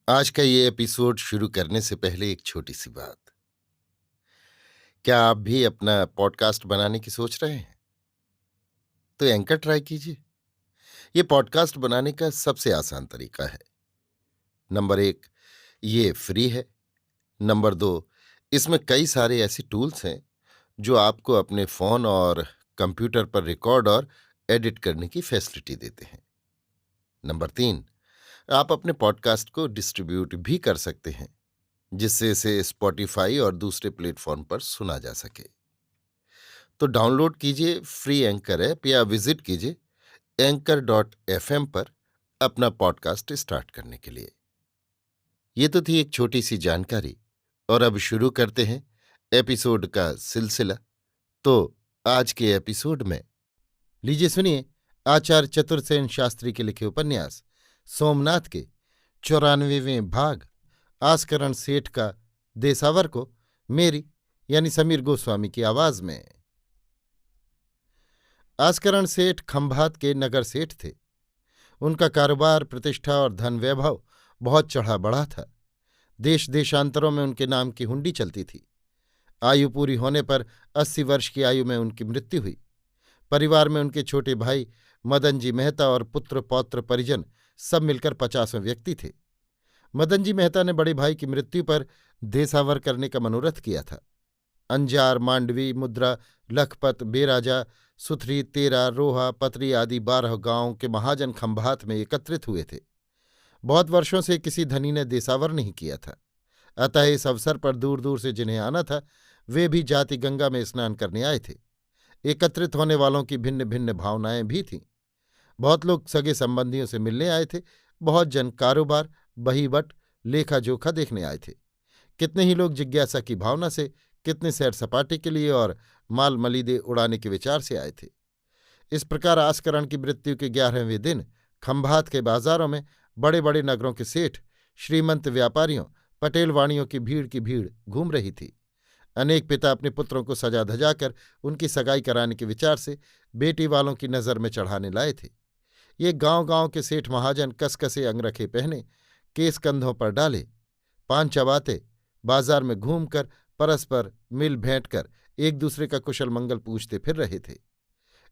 आज का ये एपिसोड शुरू करने से पहले एक छोटी सी बात। क्या आप भी अपना पॉडकास्ट बनाने की सोच रहे हैं? तो एंकर ट्राई कीजिए। ये पॉडकास्ट बनाने का सबसे आसान तरीका है। नंबर एक, ये फ्री है। नंबर दो, इसमें कई सारे ऐसे टूल्स हैं जो आपको अपने फोन और कंप्यूटर पर रिकॉर्ड और एडिट करने की फैसिलिटी देते हैं। नंबर तीन, आप अपने पॉडकास्ट को डिस्ट्रीब्यूट भी कर सकते हैं, जिससे इसे स्पॉटिफाई और दूसरे प्लेटफॉर्म पर सुना जा सके। तो डाउनलोड कीजिए फ्री एंकर ऐप या विजिट कीजिए anchor.fm पर अपना पॉडकास्ट स्टार्ट करने के लिए। ये तो थी एक छोटी सी जानकारी, और अब शुरू करते हैं एपिसोड का सिलसिला। तो आज के एपिसोड में लीजिए सुनिए आचार्य चतुर्सेन शास्त्री के लिखे उपन्यास सोमनाथ के 94वें भाग आस्करण सेठ का देसावर को मेरी यानी समीर गोस्वामी की आवाज में। आस्करण सेठ खंभात के नगर सेठ थे। उनका कारोबार, प्रतिष्ठा और धन वैभव बहुत चढ़ा बढ़ा था। देश देशांतरों में उनके नाम की हुंडी चलती थी। आयु पूरी होने पर 80 वर्ष की आयु में उनकी मृत्यु हुई। परिवार में उनके छोटे भाई मदन जी मेहता और पुत्र पौत्र परिजन सब मिलकर 50वें व्यक्ति थे। मदन जी मेहता ने बड़े भाई की मृत्यु पर देसावर करने का मनोरथ किया था। अंजार, मांडवी, मुद्रा, लखपत, बेराजा, सुथरी, तेरा, रोहा, पतरी आदि 12 गांवों के महाजन खंभात में एकत्रित हुए थे। बहुत वर्षों से किसी धनी ने देसावर नहीं किया था, अतः इस अवसर पर दूर दूर से जिन्हें आना था वे भी जाति गंगा में स्नान करने आए थे। एकत्रित होने वालों की भिन्न भिन्न भावनाएं भी थीं। बहुत लोग सगे संबंधियों से मिलने आए थे, बहुत जन कारोबार, बहीवट, लेखा जोखा देखने आए थे। कितने ही लोग जिज्ञासा की भावना से, कितने सैर सपाटे के लिए और माल मलीदे उड़ाने के विचार से आए थे। इस प्रकार आस्करण की मृत्यु के 11वें दिन खंभात के बाजारों में बड़े बड़े नगरों के सेठ, श्रीमंत व्यापारियों, पटेलवाणियों की भीड़ घूम रही थी। अनेक पिता अपने पुत्रों को सजा धजाकर उनकी सगाई कराने के विचार से बेटी वालों की नजर में चढ़ाने लाए थे। ये गांव गांव के सेठ महाजन कसकसे अंगरखे पहने, केस कंधों पर डाले, पान चबाते, बाजार में घूमकर परस्पर मिल भेंट कर एक दूसरे का कुशल मंगल पूछते फिर रहे थे।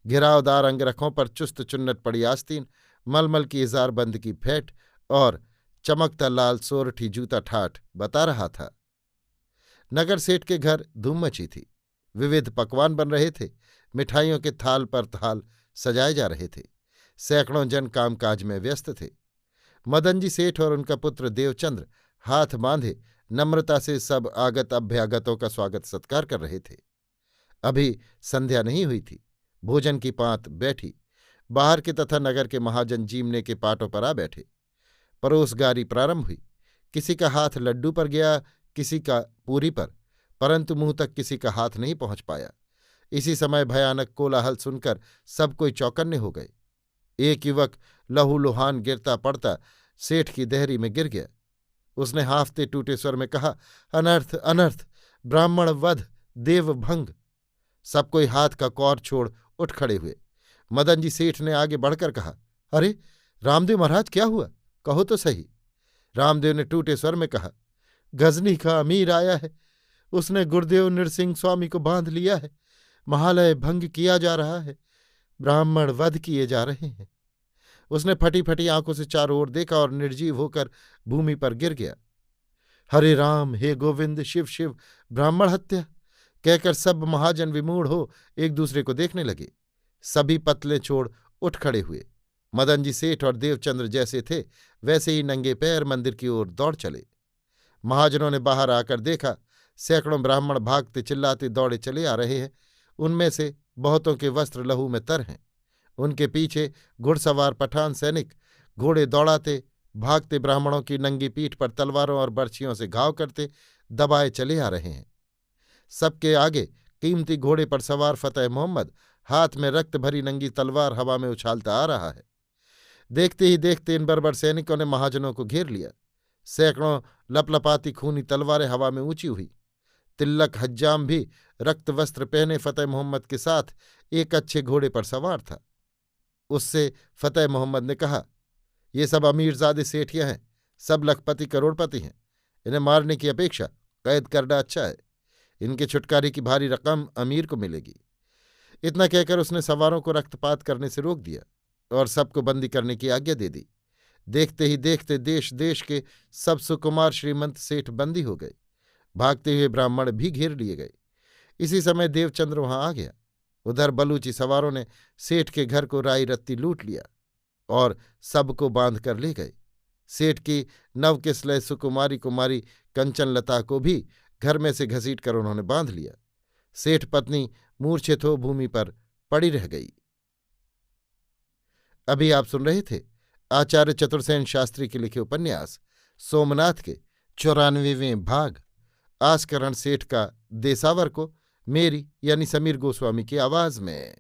घिरावदार अंगरखों पर चुस्त चुन्नट पड़ी आस्तीन, मलमल की इज़ारबंद की फेंट और चमकता लाल सोरठी जूता ठाठ बता रहा था। नगर सेठ के घर धूम मची थी। विविध पकवान बन रहे थे। मिठाइयों के थाल पर थाल सजाए जा रहे थे। सैकड़ों जन कामकाज में व्यस्त थे। मदन जी सेठ और उनका पुत्र देवचंद्र हाथ बांधे नम्रता से सब आगत अभ्यागतों का स्वागत सत्कार कर रहे थे। अभी संध्या नहीं हुई थी। भोजन की पांत बैठी। बाहर के तथा नगर के महाजन जीमने के पाटों पर आ बैठे। परोसगारी प्रारंभ हुई। किसी का हाथ लड्डू पर गया, किसी का पूरी पर, परंतु मुंह तक किसी का हाथ नहीं पहुंच पाया। इसी समय भयानक कोलाहल सुनकर सब कोई चौकन्ने हो गए। एक युवक लहूलुहान गिरता पड़ता सेठ की देहरी में गिर गया। उसने हाफते टूटे स्वर में कहा, अनर्थ अनर्थ, ब्राह्मण वध, देव भंग। सब कोई हाथ का कौर छोड़ उठ खड़े हुए। मदन जी सेठ ने आगे बढ़कर कहा, अरे रामदेव महाराज, क्या हुआ, कहो तो सही। रामदेव ने टूटे स्वर में कहा, गजनी का अमीर आया है। उसने गुरुदेव नृसिंह स्वामी को बांध लिया है। महालय भंग किया जा रहा है। ब्राह्मण वध किए जा रहे हैं। उसने फटी फटी आंखों से चारों ओर देखा और निर्जीव होकर भूमि पर गिर गया। हरे राम, हे गोविंद, शिव शिव, ब्राह्मण हत्या कहकर सब महाजन विमूढ़ हो एक दूसरे को देखने लगे। सभी पतले छोड़ उठ खड़े हुए। मदन जी सेठ और देवचंद्र जैसे थे वैसे ही नंगे पैर मंदिर की ओर दौड़ चले। महाजनों ने बाहर आकर देखा, सैकड़ों ब्राह्मण भागते चिल्लाते दौड़े चले आ रहे हैं। उनमें से बहुतों के वस्त्र लहू में तर हैं। उनके पीछे घुड़सवार पठान सैनिक घोड़े दौड़ाते भागते ब्राह्मणों की नंगी पीठ पर तलवारों और बर्छियों से घाव करते दबाए चले आ रहे हैं। सबके आगे कीमती घोड़े पर सवार फतेह मोहम्मद हाथ में रक्त भरी नंगी तलवार हवा में उछालता आ रहा है। देखते ही देखते इन बर्बर सैनिकों ने महाजनों को घेर लिया। सैकड़ों लपलपाती खूनी तलवारें हवा में ऊंची हुई। तिल्लक हज्जाम भी रक्त वस्त्र पहने फतेह मोहम्मद के साथ एक अच्छे घोड़े पर सवार था। उससे फतेह मोहम्मद ने कहा, ये सब अमीरजादे सेठियां हैं, सब लखपति करोड़पति हैं। इन्हें मारने की अपेक्षा कैद करना अच्छा है। इनके छुटकारे की भारी रकम अमीर को मिलेगी। इतना कहकर उसने सवारों को रक्तपात करने से रोक दिया और सबको बंदी करने की आज्ञा दे दी। देखते ही देखते देश देश के सब सुकुमार श्रीमंत सेठ बंदी हो गए। भागते हुए ब्राह्मण भी घेर लिए गए। इसी समय देवचंद्र वहां आ गया। उधर बलूची सवारों ने सेठ के घर को राई रत्ती लूट लिया और सबको बांध कर ले गए। सेठ की नवकिसलय सुकुमारी कुमारी कंचनलता को भी घर में से घसीट कर उन्होंने बांध लिया। सेठ पत्नी मूर्छित हो भूमि पर पड़ी रह गई। अभी आप सुन रहे थे आचार्य चतुर्सेन शास्त्री के लिखे उपन्यास सोमनाथ के 94वें भाग आस्करण सेठ का देसावर को मेरी यानी समीर गोस्वामी की आवाज में।